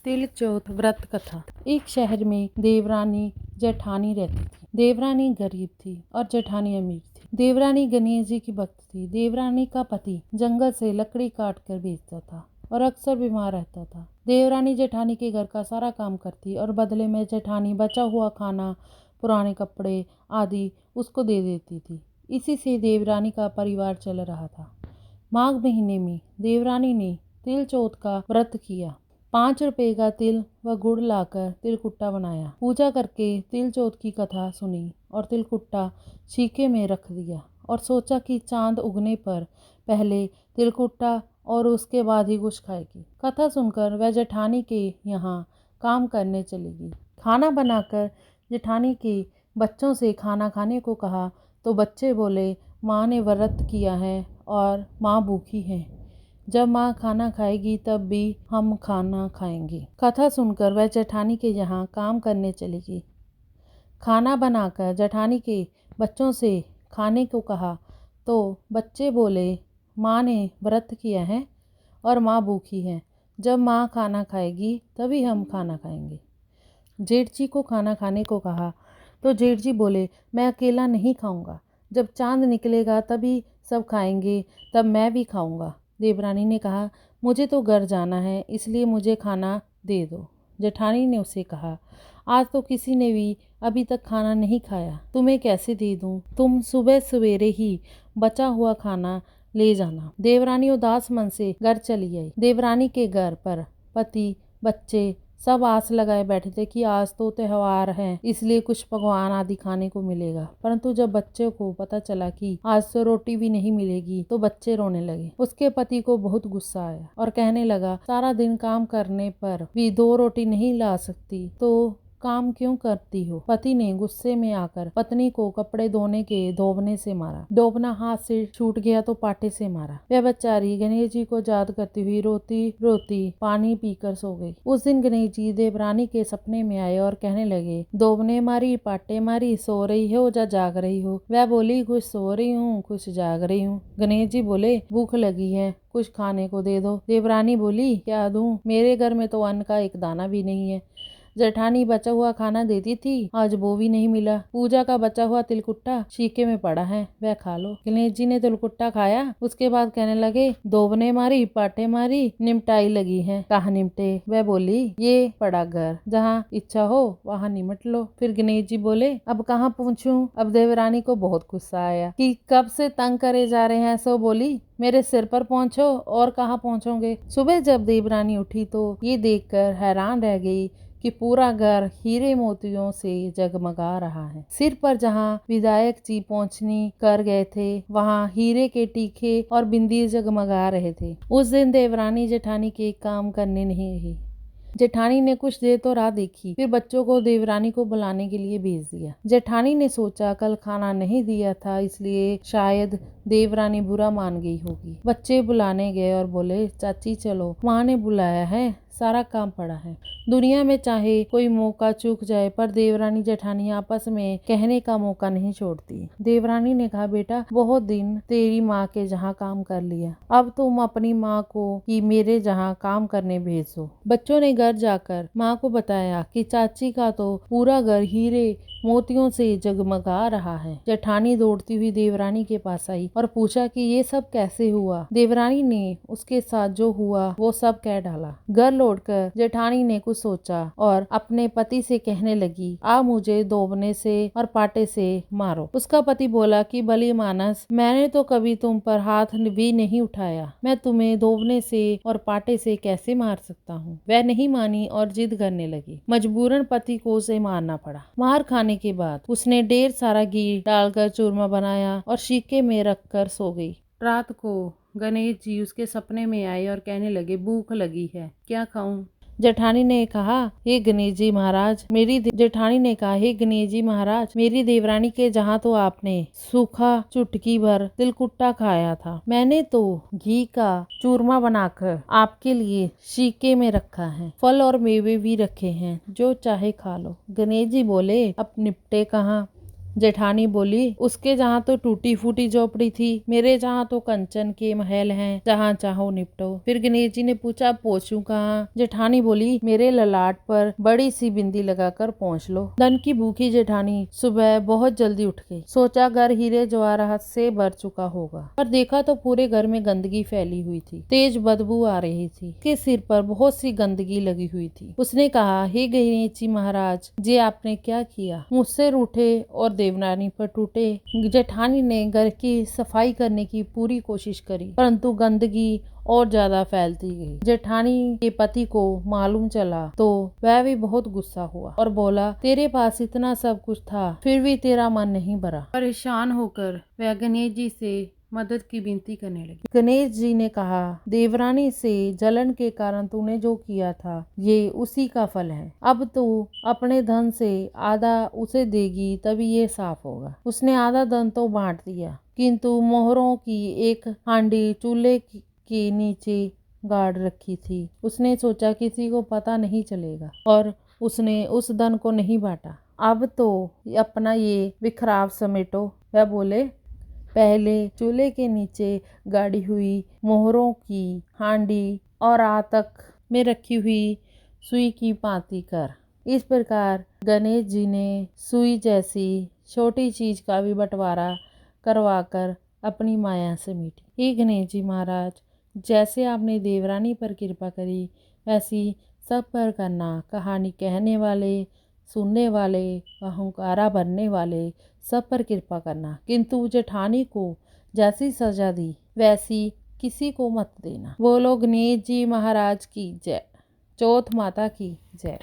तिलचौथ व्रत कथा। एक शहर में देवरानी जेठानी रहती थी। देवरानी गरीब थी और जेठानी अमीर थी। देवरानी गणेश जी की भक्त थी। देवरानी का पति जंगल से लकड़ी काट कर बेचता था और अक्सर बीमार रहता था। देवरानी जेठानी के घर का सारा काम करती और बदले में जेठानी बचा हुआ खाना, पुराने कपड़े आदि उसको दे देती थी। इसी से देवरानी का परिवार चल रहा था। माघ महीने में देवरानी ने तिलचौथ का व्रत किया। 5 रुपए का तिल व गुड़ लाकर तिलकुट्टा बनाया। पूजा करके तिलचौथ की कथा सुनी और तिलकुट्टा छीके में रख दिया और सोचा कि चांद उगने पर पहले तिलकुट्टा और उसके बाद ही कुछ खाएगी। कथा सुनकर वह जेठानी के यहाँ काम करने चली गई। खाना बनाकर जेठानी के बच्चों से खाना खाने को कहा तो बच्चे बोले, माँ ने व्रत किया है और माँ भूखी है। जब माँ खाना खाएगी तब भी हम खाना खाएंगे। कथा सुनकर वह जेठानी के यहाँ काम करने चली गई। खाना बनाकर जेठानी के बच्चों से खाने को कहा तो बच्चे बोले, माँ ने व्रत किया है और माँ भूखी है। जब माँ खाना खाएगी तभी हम खाना खाएंगे। जेठ जी को खाना खाने को कहा तो जेठ जी बोले, मैं अकेला नहीं खाऊंगा। जब चांद निकलेगा तभी सब खाएंगे, तब मैं भी खाऊंगा। देवरानी ने कहा, मुझे तो घर जाना है, इसलिए मुझे खाना दे दो। जेठानी ने उसे कहा, आज तो किसी ने भी अभी तक खाना नहीं खाया, तुम्हें कैसे दे दूं? तुम सुबह सवेरे ही बचा हुआ खाना ले जाना। देवरानी उदास मन से घर चली आई। देवरानी के घर पर पति, बच्चे सब आस लगाए बैठे थे कि आज तो त्योहार है, इसलिए कुछ पकवान आदि खाने को मिलेगा। परंतु जब बच्चों को पता चला कि आज तो रोटी भी नहीं मिलेगी तो बच्चे रोने लगे। उसके पति को बहुत गुस्सा आया और कहने लगा, सारा दिन काम करने पर भी 2 रोटी नहीं ला सकती तो काम क्यों करती हो? पति ने गुस्से में आकर पत्नी को कपड़े धोने के धोबने से मारा। धोबना हाथ से छूट गया तो पाटे से मारा। वह बेचारी गणेश जी को याद करती हुई रोती रोती पानी पीकर सो गई। उस दिन गणेश जी देवरानी के सपने में आए और कहने लगे, धोबने मारी, पाटे मारी, सो रही हो या जाग रही हो? वह बोली, कुछ सो रही हूँ, कुछ जाग रही हूँ। गणेश जी बोले, भूख लगी है, कुछ खाने को दे दो। देवरानी बोली, क्या दूं? मेरे घर में तो अन्न का एक दाना भी नहीं है। जेठानी बचा हुआ खाना देती थी, आज वो भी नहीं मिला। पूजा का बचा हुआ तिलकुट्टा छीके में पड़ा है, वह खा लो। गणेश जी ने तिलकुट्टा खाया, उसके बाद कहने लगे, धोबने मारी, पाटे मारी, निमटाई लगी है, कहाँ निमटे? वह बोली, ये पड़ा घर, जहाँ इच्छा हो वहाँ निमट लो। फिर गणेश जी बोले, अब कहाँ पहुँचूं? अब देवरानी को बहुत गुस्सा आया कि कब से तंग करे जा रहे हैं। सो बोली, मेरे सिर पर पहुँचो और कहाँ पहुँचोगे? सुबह जब देवरानी उठी तो ये देखकर हैरान रह गई कि पूरा घर हीरे मोतियों से जगमगा रहा है। सिर पर जहाँ विधायक जी पहुँचनी कर गए थे, वहाँ हीरे के टीके और बिंदी जगमगा रहे थे। उस दिन देवरानी जेठानी के काम करने नहीं रही। जेठानी ने कुछ देर तो राह देखी, फिर बच्चों को देवरानी को बुलाने के लिए भेज दिया। जेठानी ने सोचा, कल खाना नहीं दिया था, इसलिए शायद देवरानी बुरा मान गई होगी। बच्चे बुलाने गए और बोले, चाची चलो, माँ ने बुलाया है, सारा काम पड़ा है। दुनिया में चाहे कोई मौका चूक जाए पर देवरानी जेठानी आपस में कहने का मौका नहीं छोड़ती। देवरानी ने कहा, बेटा बहुत दिन तेरी माँ के जहाँ काम कर लिया, अब तुम अपनी माँ को ही मेरे जहाँ काम करने भेजो। बच्चों ने घर जाकर माँ को बताया कि चाची का तो पूरा घर हीरे मोतियों से जगमगा रहा है। जेठानी दौड़ती हुई देवरानी के पास आई और पूछा कि ये सब कैसे हुआ। देवरानी ने उसके साथ जो हुआ वो सब कह डाला। घर लौटकर जेठानी ने कुछ सोचा और अपने पति से कहने लगी, आप मुझे धोबने से और पाटे से मारो। उसका पति बोला कि भली मानस, मैंने तो कभी तुम पर हाथ भी नहीं उठाया, मैं तुम्हें धोबने से और पाटे से कैसे मार सकता हूँ। वह नहीं मानी और जिद करने लगी। मजबूरन पति को उसे मारना पड़ा। मार खाने के बाद उसने ढेर सारा घी डालकर चूरमा बनाया और शीके में रखकर सो गई। रात को गणेश जी उसके सपने में आए और कहने लगे, भूख लगी है, क्या खाऊं? जेठानी ने कहा, हे गणेश जी महाराज, मेरी देवरानी के जहाँ तो आपने सूखा चुटकी भर तिलकुट्टा खाया था, मैंने तो घी का चूरमा बनाकर आपके लिए शीके में रखा है, फल और मेवे भी रखे हैं, जो चाहे खा लो। गणेश जी बोले, अब निपटे कहाँ? जेठानी बोली, उसके जहाँ तो टूटी फूटी झोपड़ी थी, मेरे जहाँ तो कंचन के महल हैं, जहाँ चाहो निपटो। फिर गणेश जी ने पूछा, पोंछूं कहाँ? जेठानी बोली, मेरे ललाट पर बड़ी सी बिंदी लगाकर पोंछ लो। धन की भूखी जेठानी सुबह बहुत जल्दी उठ गई। सोचा घर हीरे जवाहरात से भर चुका होगा, पर देखा तो पूरे घर में गंदगी फैली हुई थी, तेज बदबू आ रही थी, उसके सिर पर बहुत सी गंदगी लगी हुई थी। उसने कहा, हे गणेश जी महाराज, ये आपने क्या किया? मुझसे रूठे और देवरानी पर टूटे। जेठानी ने घर की सफाई करने की पूरी कोशिश करी, परंतु गंदगी और ज्यादा फैलती गई। जेठानी के पति को मालूम चला तो वह भी बहुत गुस्सा हुआ और बोला, तेरे पास इतना सब कुछ था, फिर भी तेरा मन नहीं भरा। परेशान होकर वह गणेश जी से मदद की विनती करने लगी। गणेश जी ने कहा, देवरानी से जलन के कारण तूने जो किया था, ये उसी का फल है। अब तू अपने धन से आधा उसे देगी, तभी ये साफ होगा। उसने आधा धन तो बांट दिया, किंतु मोहरों की एक हांडी चूल्हे के नीचे गाड़ रखी थी। उसने सोचा किसी को पता नहीं चलेगा और उसने उस धन को नहीं बांटा। अब तो अपना ये बिखराव समेटो। वह बोले, पहले चूल्हे के नीचे गाड़ी हुई मोहरों की हांडी और आतक में रखी हुई सुई की पाती कर। इस प्रकार गणेश जी ने सुई जैसी छोटी चीज का भी बंटवारा करवाकर अपनी माया से मीटी। हे गणेश जी महाराज, जैसे आपने देवरानी पर कृपा करी, वैसी सब पर करना। कहानी कहने वाले, सुनने वाले, अहंकारा बनने वाले सब पर कृपा करना, किंतु जेठानी को जैसी सजा दी वैसी किसी को मत देना। बोलो गणेश जी महाराज की जय। चौथ माता की जय।